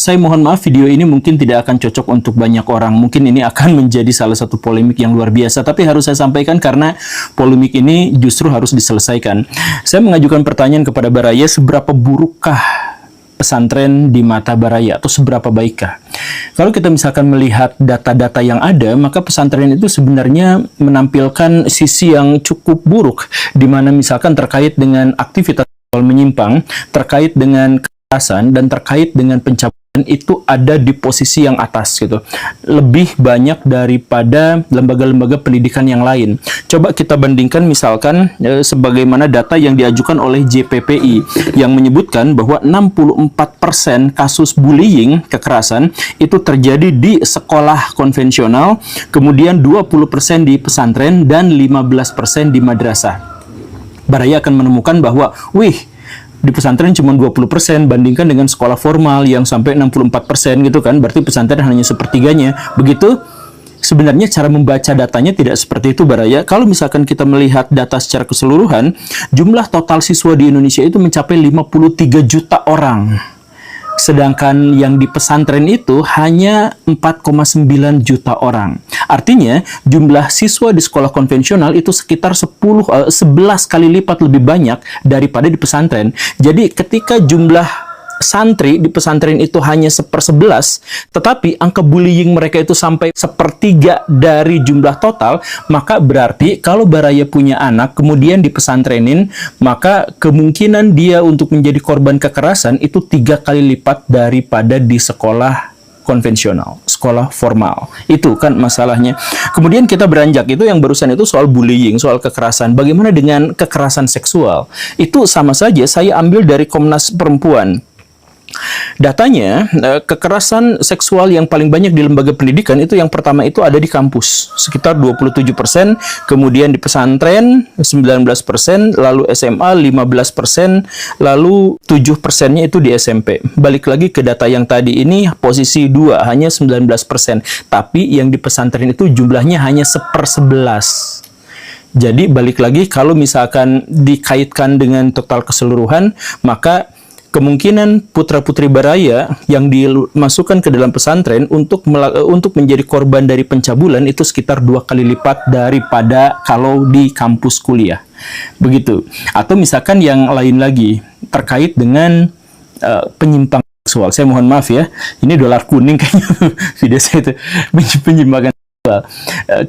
saya mohon maaf, video ini mungkin tidak akan cocok untuk banyak orang. Mungkin ini akan menjadi salah satu polemik yang luar biasa, tapi harus saya sampaikan karena polemik ini justru harus diselesaikan. Saya mengajukan pertanyaan kepada Baraya, seberapa burukkah pesantren di mata Baraya, atau seberapa baikkah? Kalau kita misalkan melihat data-data yang ada, maka pesantren itu sebenarnya menampilkan sisi yang cukup buruk, di mana misalkan terkait dengan aktivitas menyimpang, terkait dengan kekerasan, dan terkait dengan pencabulan itu ada di posisi yang atas gitu. Lebih banyak daripada lembaga-lembaga pendidikan yang lain. Coba kita bandingkan misalkan sebagaimana data yang diajukan oleh JPPI yang menyebutkan bahwa 64% kasus bullying, kekerasan, itu terjadi di sekolah konvensional, kemudian 20% di pesantren, dan 15% di madrasah. Baraya akan menemukan bahwa, wih, di pesantren cuma 20% bandingkan dengan sekolah formal yang sampai 64% gitu kan, berarti pesantren hanya sepertiganya. Begitu sebenarnya cara membaca datanya tidak seperti itu, Baraya. Kalau misalkan kita melihat data secara keseluruhan, jumlah total siswa di Indonesia itu mencapai 53 juta orang. Sedangkan yang di pesantren itu hanya 4,9 juta orang. Artinya, jumlah siswa di sekolah konvensional itu sekitar 11 kali lipat lebih banyak daripada di pesantren. Jadi, ketika jumlah santri di pesantren itu hanya 1/11, tetapi angka bullying mereka itu sampai 1/3 dari jumlah total, maka berarti kalau Baraya punya anak kemudian di pesantrenin, maka kemungkinan dia untuk menjadi korban kekerasan itu 3 kali lipat daripada di sekolah konvensional, sekolah formal. Itu kan masalahnya. Kemudian kita beranjak, itu yang barusan itu soal bullying, soal kekerasan. Bagaimana dengan kekerasan seksual? Itu sama saja, saya ambil dari Komnas Perempuan. Datanya, kekerasan seksual yang paling banyak di lembaga pendidikan itu yang pertama itu ada di kampus, sekitar 27%, kemudian di pesantren 19%, lalu SMA 15%, lalu 7%-nya itu di SMP. Balik lagi ke data yang tadi ini, posisi 2 hanya 19%, tapi yang di pesantren itu jumlahnya hanya 1/11. Jadi balik lagi, kalau misalkan dikaitkan dengan total keseluruhan, maka kemungkinan putra-putri Baraya yang dimasukkan ke dalam pesantren untuk menjadi korban dari pencabulan itu sekitar 2 kali lipat daripada kalau di kampus kuliah. Begitu. Atau misalkan yang lain lagi terkait dengan penyimpangan seksual. Saya mohon maaf ya, ini dolar kuning kayaknya video saya itu, penyimpangan seksual.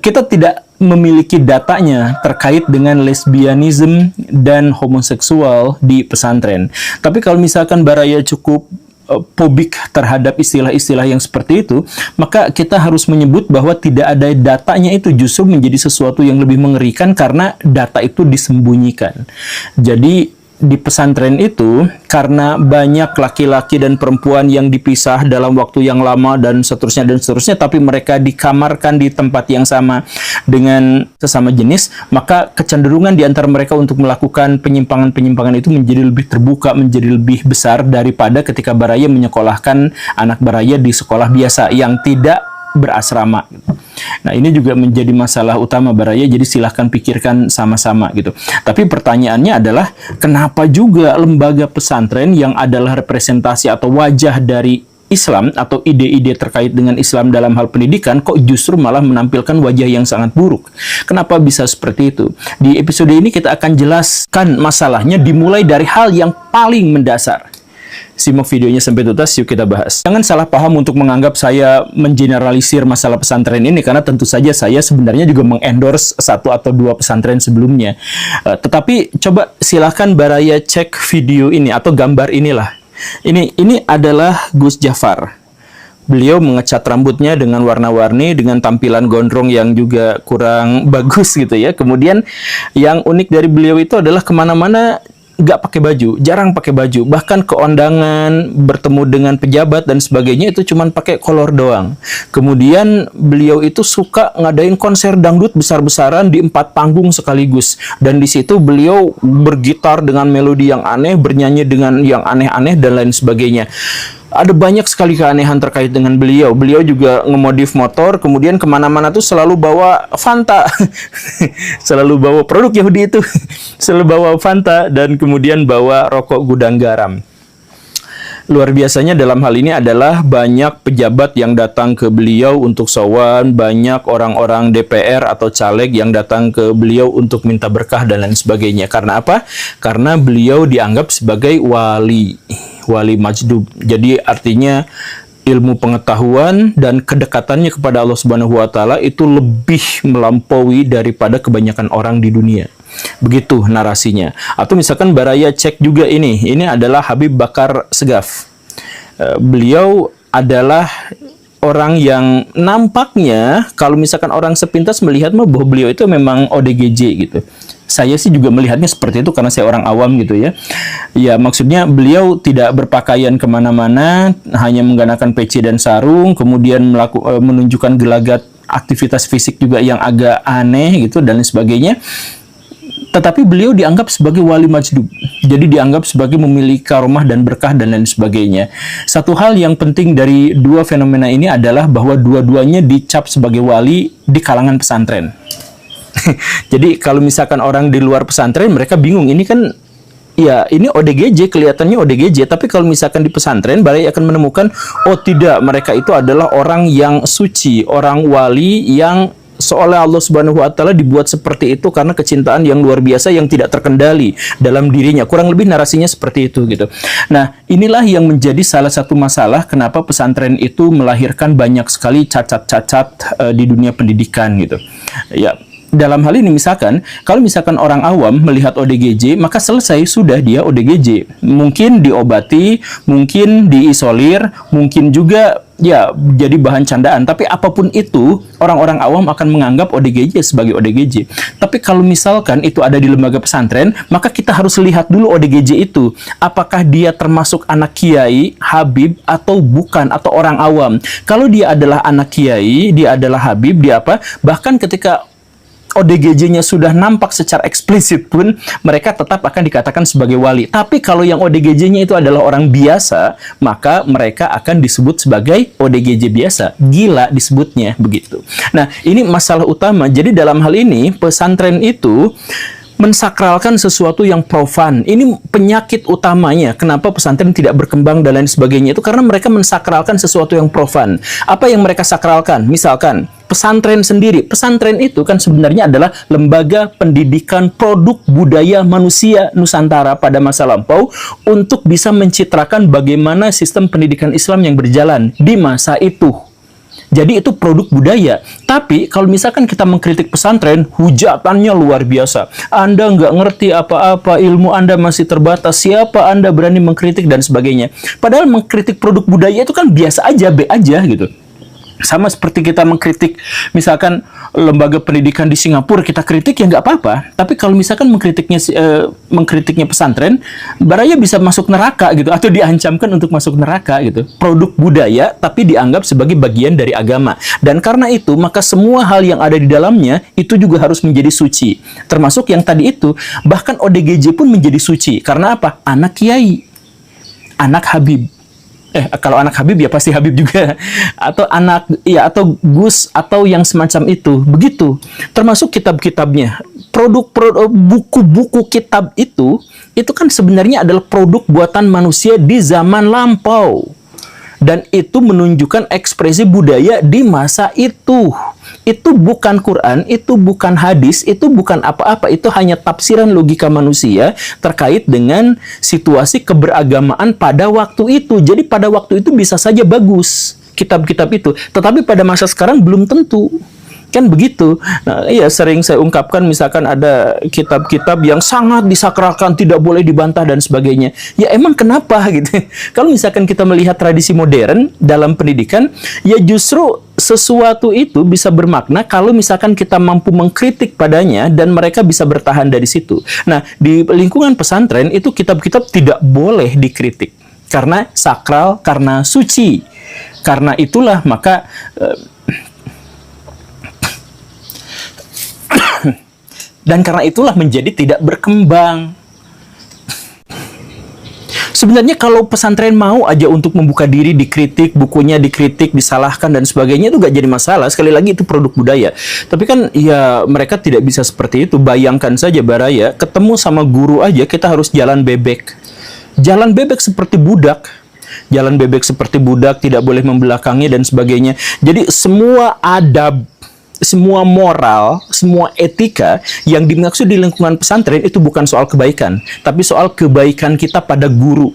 Kita tidak memiliki datanya terkait dengan lesbianisme dan homoseksual di pesantren. Tapi kalau misalkan Baraya cukup fobik terhadap istilah-istilah yang seperti itu, maka kita harus menyebut bahwa tidak ada datanya, itu justru menjadi sesuatu yang lebih mengerikan karena data itu disembunyikan. Jadi di pesantren itu, karena banyak laki-laki dan perempuan yang dipisah dalam waktu yang lama dan seterusnya, tapi mereka dikamarkan di tempat yang sama dengan sesama jenis, maka kecenderungan di antara mereka untuk melakukan penyimpangan-penyimpangan itu menjadi lebih terbuka, menjadi lebih besar daripada ketika Baraya menyekolahkan anak Baraya di sekolah biasa yang tidak berasrama. Nah, ini juga menjadi masalah utama Baraya, jadi silahkan pikirkan sama-sama gitu. Tapi pertanyaannya adalah, kenapa juga lembaga pesantren yang adalah representasi atau wajah dari Islam atau ide-ide terkait dengan Islam dalam hal pendidikan kok justru malah menampilkan wajah yang sangat buruk? Kenapa bisa seperti itu? Di episode ini kita akan jelaskan masalahnya dimulai dari hal yang paling mendasar. Simak videonya sampai tuntas, yuk kita bahas. Jangan salah paham untuk menganggap saya mengeneralisir masalah pesantren ini, karena tentu saja saya sebenarnya juga mengendorse 1 atau 2 pesantren sebelumnya. Tetapi coba silahkan Baraya cek video ini atau gambar inilah. Ini adalah Gus Jafar. Beliau mengecat rambutnya dengan warna-warni, dengan tampilan gondrong yang juga kurang bagus gitu ya. Kemudian yang unik dari beliau itu adalah kemana-mana nggak pakai baju, jarang pakai baju, bahkan ke undangan, bertemu dengan pejabat dan sebagainya itu cuman pakai kolor doang. Kemudian beliau itu suka ngadain konser dangdut besar-besaran di 4 panggung sekaligus, dan di situ beliau bergitar dengan melodi yang aneh, bernyanyi dengan yang aneh-aneh dan lain sebagainya. Ada banyak sekali keanehan terkait dengan beliau. Beliau juga ngemodif motor, kemudian kemana-mana tuh selalu bawa Fanta. Selalu bawa produk Yahudi itu. Selalu bawa Fanta, dan kemudian bawa rokok gudang garam. Luar biasanya dalam hal ini adalah banyak pejabat yang datang ke beliau untuk sowan, banyak orang-orang DPR atau caleg yang datang ke beliau untuk minta berkah dan lain sebagainya. Karena apa? Karena beliau dianggap sebagai wali majdub. Jadi artinya ilmu pengetahuan dan kedekatannya kepada Allah Subhanahu wa taala itu lebih melampaui daripada kebanyakan orang di dunia. Begitu narasinya. Atau misalkan Baraya cek juga ini adalah Habib Bakar Segaf. Beliau adalah orang yang nampaknya kalau misalkan orang sepintas melihat bahwa beliau itu memang ODGJ gitu. Saya sih juga melihatnya seperti itu karena saya orang awam gitu ya. Ya maksudnya beliau tidak berpakaian kemana-mana, hanya menggunakan peci dan sarung, kemudian menunjukkan gelagat aktivitas fisik juga yang agak aneh gitu dan sebagainya. Tetapi beliau dianggap sebagai wali majdub. Jadi dianggap sebagai memiliki karomah dan berkah dan lain sebagainya. Satu hal yang penting dari dua fenomena ini adalah bahwa dua-duanya dicap sebagai wali di kalangan pesantren. Jadi kalau misalkan orang di luar pesantren mereka bingung, ini kan ya ini ODGJ, kelihatannya ODGJ, tapi kalau misalkan di pesantren Baraya akan menemukan oh tidak, mereka itu adalah orang yang suci, orang wali yang seolah Allah Subhanahu wa taala dibuat seperti itu karena kecintaan yang luar biasa yang tidak terkendali dalam dirinya. Kurang lebih narasinya seperti itu gitu. Nah, inilah yang menjadi salah satu masalah kenapa pesantren itu melahirkan banyak sekali cacat-cacat di dunia pendidikan gitu. Ya, dalam hal ini misalkan, kalau misalkan orang awam melihat ODGJ, maka selesai sudah dia ODGJ. Mungkin diobati, mungkin diisolir, mungkin juga ya jadi bahan candaan. Tapi apapun itu, orang-orang awam akan menganggap ODGJ sebagai ODGJ. Tapi kalau misalkan itu ada di lembaga pesantren, maka kita harus lihat dulu ODGJ itu. Apakah dia termasuk anak kiai, habib, atau bukan, atau orang awam. Kalau dia adalah anak kiai, dia adalah habib, dia apa? Bahkan ketika ODGJ-nya sudah nampak secara eksplisit pun, mereka tetap akan dikatakan sebagai wali. Tapi kalau yang ODGJ-nya itu adalah orang biasa, maka mereka akan disebut sebagai ODGJ biasa. Gila disebutnya, begitu. Nah, ini masalah utama. Jadi dalam hal ini, pesantren itu mensakralkan sesuatu yang profan. Ini penyakit utamanya. Kenapa pesantren tidak berkembang dan lain sebagainya itu karena mereka mensakralkan sesuatu yang profan. Apa yang mereka sakralkan? Misalkan pesantren sendiri. Pesantren itu kan sebenarnya adalah lembaga pendidikan produk budaya manusia Nusantara pada masa lampau untuk bisa mencitrakan bagaimana sistem pendidikan Islam yang berjalan di masa itu. Jadi itu produk budaya. Tapi kalau misalkan kita mengkritik pesantren, hujatannya luar biasa. Anda nggak ngerti apa-apa, ilmu Anda masih terbatas, siapa Anda berani mengkritik dan sebagainya. Padahal mengkritik produk budaya itu kan biasa aja, B aja gitu. Sama seperti kita mengkritik misalkan lembaga pendidikan di Singapura, kita kritik ya nggak apa-apa. Tapi kalau misalkan mengkritiknya pesantren, Baraya bisa masuk neraka gitu, atau diancamkan untuk masuk neraka gitu. Produk budaya tapi dianggap sebagai bagian dari agama. Dan karena itu maka semua hal yang ada di dalamnya itu juga harus menjadi suci. Termasuk yang tadi itu, bahkan ODGJ pun menjadi suci. Karena apa? Anak kiai, anak habib. Kalau anak habib ya pasti habib juga, atau anak ya, atau gus, atau yang semacam itu. Begitu. Termasuk kitab-kitabnya. Produk buku-buku kitab itu kan sebenarnya adalah produk buatan manusia di zaman lampau. Dan itu menunjukkan ekspresi budaya di masa itu. Itu bukan Quran, itu bukan hadis, itu bukan apa-apa. Itu hanya tafsiran logika manusia terkait dengan situasi keberagamaan pada waktu itu. Jadi pada waktu itu bisa saja bagus kitab-kitab itu. Tetapi pada masa sekarang belum tentu. Kan begitu. Nah, iya sering saya ungkapkan misalkan ada kitab-kitab yang sangat disakralkan, tidak boleh dibantah dan sebagainya. Ya emang kenapa gitu. Kalau misalkan kita melihat tradisi modern dalam pendidikan, ya justru sesuatu itu bisa bermakna kalau misalkan kita mampu mengkritik padanya dan mereka bisa bertahan dari situ. Nah, di lingkungan pesantren itu kitab-kitab tidak boleh dikritik karena sakral, karena suci. Karena itulah maka dan karena itulah menjadi tidak berkembang. Sebenarnya kalau pesantren mau aja untuk membuka diri, dikritik, bukunya dikritik, disalahkan dan sebagainya, itu gak jadi masalah. Sekali lagi itu produk budaya. Tapi kan ya mereka tidak bisa seperti itu. Bayangkan saja Baraya, ketemu sama guru aja kita harus jalan bebek. Jalan bebek seperti budak. jalan bebek seperti budak, tidak boleh membelakangi dan sebagainya. Jadi semua adab, semua moral, semua etika yang dimaksud di lingkungan pesantren itu bukan soal kebaikan, tapi soal kebaikan kita pada guru.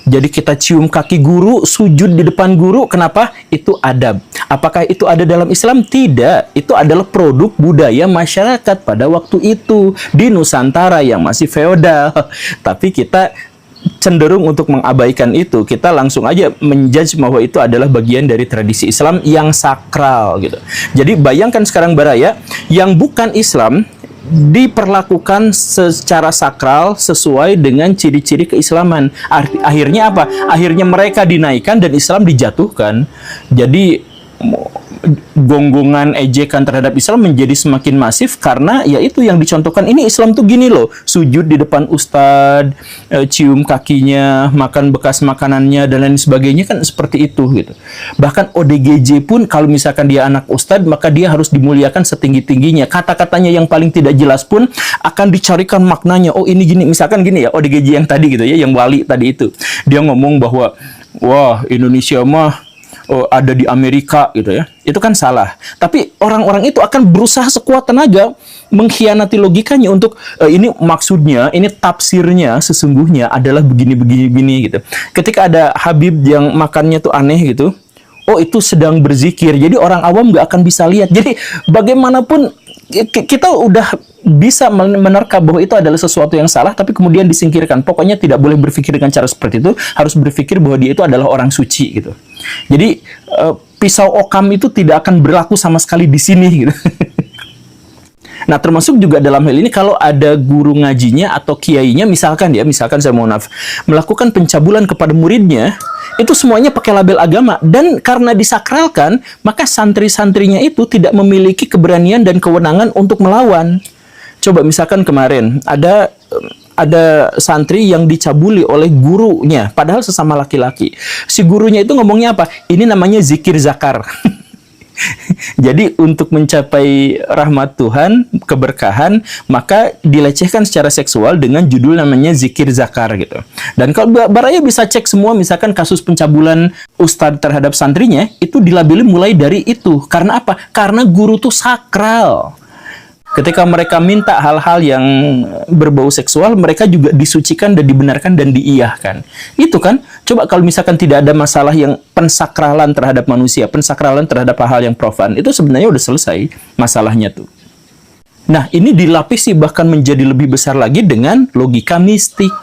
Jadi kita cium kaki guru, sujud di depan guru, kenapa? Itu adab. Apakah itu ada dalam Islam? Tidak. Itu adalah produk budaya masyarakat pada waktu itu di Nusantara yang masih feodal. Tapi kita cenderung untuk mengabaikan itu. Kita langsung aja menjudge bahwa itu adalah bagian dari tradisi Islam yang sakral gitu. Jadi bayangkan sekarang Baraya, yang bukan Islam diperlakukan secara sakral sesuai dengan ciri-ciri keislaman. Akhirnya apa? Akhirnya mereka dinaikkan dan Islam dijatuhkan. Jadi gonggongan ejekan terhadap Islam menjadi semakin masif karena ya itu yang dicontohkan. Ini Islam tuh gini loh, sujud di depan ustadz, cium kakinya, makan bekas makanannya dan lain sebagainya, kan seperti itu gitu. Bahkan ODGJ pun kalau misalkan dia anak ustadz, maka dia harus dimuliakan setinggi-tingginya. Kata-katanya yang paling tidak jelas pun akan dicarikan maknanya. Oh ini gini, misalkan gini ya, ODGJ yang tadi gitu ya, yang wali tadi itu. Dia ngomong bahwa wah Indonesia mah ada di Amerika gitu ya. Itu kan salah. Tapi orang-orang itu akan berusaha sekuat tenaga mengkhianati logikanya untuk ini maksudnya, ini tafsirnya sesungguhnya adalah begini gitu. Ketika ada Habib yang makannya tuh aneh gitu, oh itu sedang berzikir. Jadi orang awam nggak akan bisa lihat. Jadi bagaimanapun kita udah bisa menerka bahwa itu adalah sesuatu yang salah, tapi kemudian disingkirkan. Pokoknya tidak boleh berpikir dengan cara seperti itu, harus berpikir bahwa dia itu adalah orang suci gitu. Jadi pisau okam itu tidak akan berlaku sama sekali di sini gitu. Nah, termasuk juga dalam hal ini kalau ada guru ngajinya atau kiainya, misalkan saya mohon maaf, melakukan pencabulan kepada muridnya, itu semuanya pakai label agama. Dan karena disakralkan, maka santri-santrinya itu tidak memiliki keberanian dan kewenangan untuk melawan. Coba misalkan kemarin ada santri yang dicabuli oleh gurunya, padahal sesama laki-laki. Si gurunya itu ngomongnya apa? Ini namanya zikir zakar. Jadi untuk mencapai rahmat Tuhan, keberkahan, maka dilecehkan secara seksual dengan judul namanya zikir zakar gitu. Dan kalau Baraya bisa cek semua misalkan kasus pencabulan ustadz terhadap santrinya, itu dilabeli mulai dari itu. Karena apa? Karena guru tuh sakral. Ketika mereka minta hal-hal yang berbau seksual, mereka juga disucikan dan dibenarkan dan diiyahkan. Itu kan, coba kalau misalkan tidak ada masalah yang pensakralan terhadap manusia, pensakralan terhadap hal-hal yang profan, itu sebenarnya udah selesai masalahnya tuh. Nah, ini dilapisi bahkan menjadi lebih besar lagi dengan logika mistik.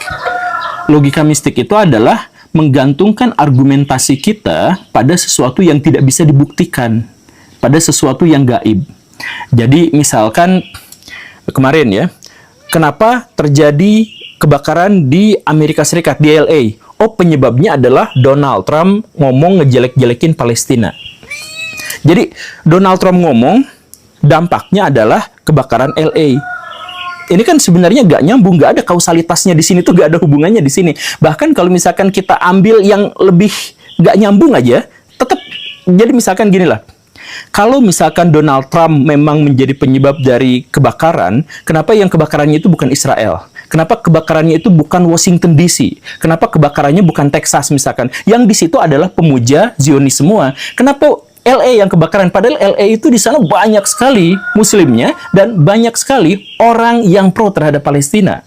Logika mistik itu adalah menggantungkan argumentasi kita pada sesuatu yang tidak bisa dibuktikan, pada sesuatu yang gaib. Jadi misalkan kemarin ya, kenapa terjadi kebakaran di Amerika Serikat, di LA? Oh, penyebabnya adalah Donald Trump ngomong ngejelek-jelekin Palestina. Jadi Donald Trump ngomong, dampaknya adalah kebakaran LA. Ini kan sebenarnya nggak nyambung, nggak ada kausalitasnya di sini tuh, nggak ada hubungannya di sini. Bahkan kalau misalkan kita ambil yang lebih nggak nyambung aja, tetap jadi misalkan gini lah. Kalau misalkan Donald Trump memang menjadi penyebab dari kebakaran, kenapa yang kebakarannya itu bukan Israel? Kenapa kebakarannya itu bukan Washington DC? Kenapa kebakarannya bukan Texas misalkan? Yang di situ adalah pemuja Zionis semua. Kenapa LA yang kebakaran? Padahal LA itu di sana banyak sekali muslimnya dan banyak sekali orang yang pro terhadap Palestina.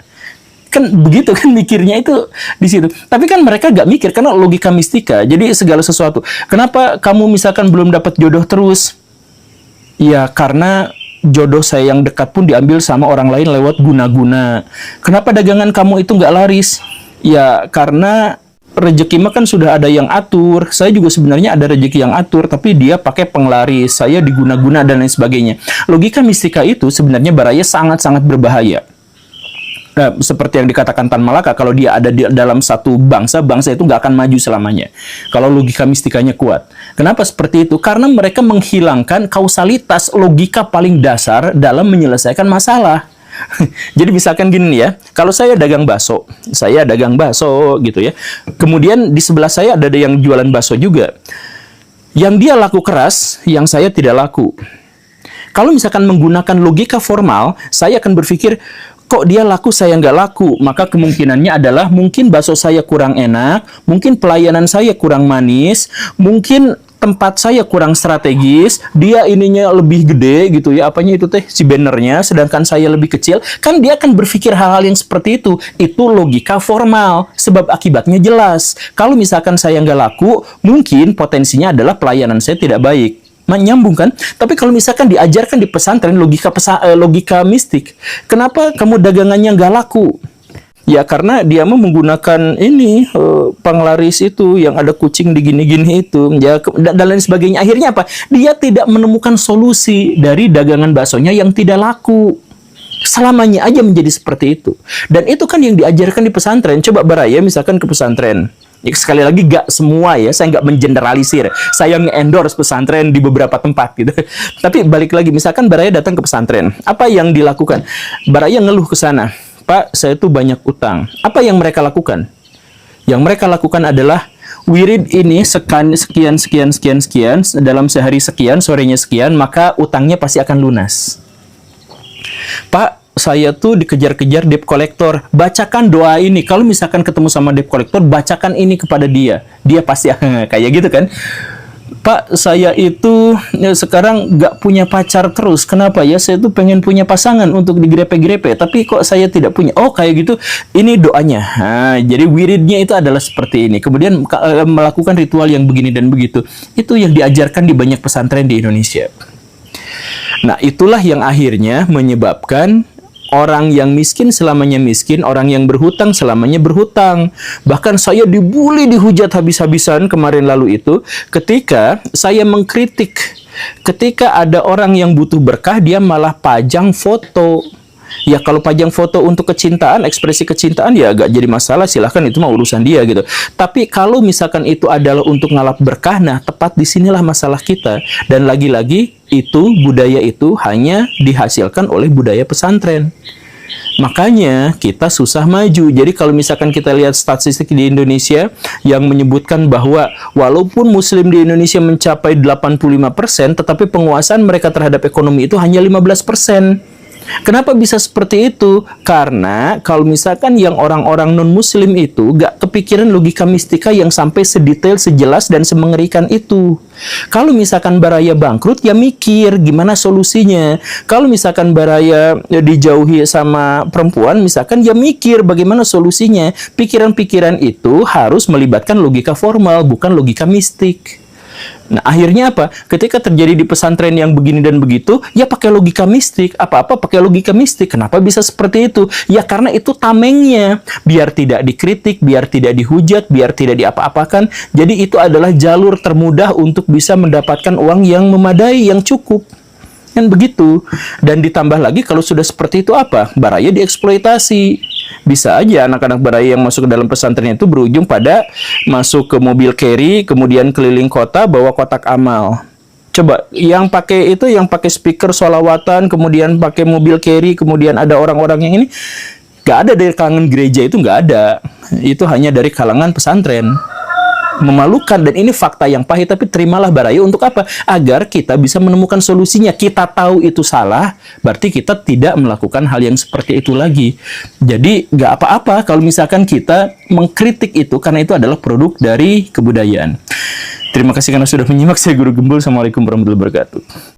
Kan begitu kan mikirnya itu di situ. Tapi kan mereka gak mikir karena logika mistika. Jadi segala sesuatu. Kenapa kamu misalkan belum dapat jodoh terus? Ya karena jodoh saya yang dekat pun diambil sama orang lain lewat guna-guna. Kenapa dagangan kamu itu gak laris? Ya karena rezeki mah kan sudah ada yang atur. Saya juga sebenarnya ada rezeki yang atur, tapi dia pakai penglaris. Saya diguna-guna dan lain sebagainya. Logika mistika itu sebenarnya Baraya sangat-sangat berbahaya. Nah, seperti yang dikatakan Tan Malaka, kalau dia ada di dalam satu bangsa, bangsa itu nggak akan maju selamanya. Kalau logika mistikanya kuat. Kenapa seperti itu? Karena mereka menghilangkan kausalitas logika paling dasar dalam menyelesaikan masalah. Jadi misalkan gini ya, kalau saya dagang bakso gitu ya. Kemudian di sebelah saya ada yang jualan bakso juga. Yang dia laku keras, yang saya tidak laku. Kalau misalkan menggunakan logika formal, saya akan berpikir, kok dia laku saya nggak laku? Maka kemungkinannya adalah mungkin bakso saya kurang enak, mungkin pelayanan saya kurang manis, mungkin tempat saya kurang strategis, dia ininya lebih gede gitu ya, apanya itu teh, si bannernya, sedangkan saya lebih kecil. Kan dia akan berpikir hal-hal yang seperti itu. Itu logika formal, sebab akibatnya jelas. Kalau misalkan saya nggak laku, mungkin potensinya adalah pelayanan saya tidak baik. Nyambung kan? Tapi kalau misalkan diajarkan di pesantren logika mistik, kenapa kamu dagangannya nggak laku? Ya karena dia mau menggunakan ini penglaris itu yang ada kucing di gini-gini itu, ya, dan lain sebagainya. Akhirnya apa? Dia tidak menemukan solusi dari dagangan baksonya yang tidak laku. Selamanya aja menjadi seperti itu. Dan itu kan yang diajarkan di pesantren. Coba Baraya misalkan ke pesantren. Ya, sekali lagi gak semua ya, saya nggak mengeneralisir. Saya nge-endorse pesantren di beberapa tempat gitu. Tapi balik lagi, misalkan Baraya datang ke pesantren, apa yang dilakukan? Baraya ngeluh ke sana, Pak, saya tuh banyak utang. Apa yang mereka lakukan? Yang mereka lakukan adalah wirid ini sekian dalam sehari sekian, sorenya sekian, maka utangnya pasti akan lunas. Pak, saya tuh dikejar-kejar debt collector. Bacakan doa ini. Kalau misalkan ketemu sama debt collector, bacakan ini kepada dia. Dia pasti kayak gitu kan. Pak, saya itu ya, sekarang nggak punya pacar terus. Kenapa ya? Saya tuh pengen punya pasangan untuk digrepe-grepe. Tapi kok saya tidak punya. Oh, kayak gitu. Ini doanya. Nah, jadi wiridnya itu adalah seperti ini. Kemudian melakukan ritual yang begini dan begitu. Itu yang diajarkan di banyak pesantren di Indonesia. Nah, itulah yang akhirnya menyebabkan orang yang miskin selamanya miskin, orang yang berhutang selamanya berhutang. Bahkan saya dibully, dihujat habis-habisan kemarin lalu itu ketika saya mengkritik. Ketika ada orang yang butuh berkah, dia malah pajang foto. Ya kalau pajang foto untuk kecintaan, ekspresi kecintaan ya agak jadi masalah, silahkan itu mah urusan dia gitu. Tapi kalau misalkan itu adalah untuk ngalap berkah, nah tepat disinilah masalah kita. Dan lagi-lagi itu budaya itu hanya dihasilkan oleh budaya pesantren. Makanya kita susah maju. Jadi kalau misalkan kita lihat statistik di Indonesia yang menyebutkan bahwa walaupun muslim di Indonesia mencapai 85%, tetapi penguasaan mereka terhadap ekonomi itu hanya 15%. Kenapa bisa seperti itu? Karena kalau misalkan yang orang-orang non-muslim itu gak kepikiran logika mistika yang sampai sedetail, sejelas, dan semengerikan itu. Kalau misalkan Baraya bangkrut, ya mikir gimana solusinya. Kalau misalkan Baraya dijauhi sama perempuan, misalkan ya mikir bagaimana solusinya. Pikiran-pikiran itu harus melibatkan logika formal, bukan logika mistik. Nah, akhirnya apa? Ketika terjadi di pesantren yang begini dan begitu, ya pakai logika mistik. Apa-apa pakai logika mistik. Kenapa bisa seperti itu? Ya karena itu tamengnya. Biar tidak dikritik, biar tidak dihujat, biar tidak diapa-apakan. Jadi itu adalah jalur termudah untuk bisa mendapatkan uang yang memadai, yang cukup. Kan begitu. Dan ditambah lagi kalau sudah seperti itu apa? Baraya dieksploitasi. Bisa aja anak-anak Baraya yang masuk ke dalam pesantren itu berujung pada masuk ke mobil carry, kemudian keliling kota bawa kotak amal. Coba yang pakai itu, yang pakai speaker sholawatan, kemudian pakai mobil carry, kemudian ada orang-orang yang ini, gak ada dari kalangan gereja, itu gak ada. Itu hanya dari kalangan pesantren. Memalukan, dan ini fakta yang pahit, tapi terimalah Baraya untuk apa? Agar kita bisa menemukan solusinya. Kita tahu itu salah, berarti kita tidak melakukan hal yang seperti itu lagi. Jadi nggak apa-apa kalau misalkan kita mengkritik itu, karena itu adalah produk dari kebudayaan. Terima kasih karena sudah menyimak. Saya Guru Gembul. Assalamualaikum warahmatullahi wabarakatuh.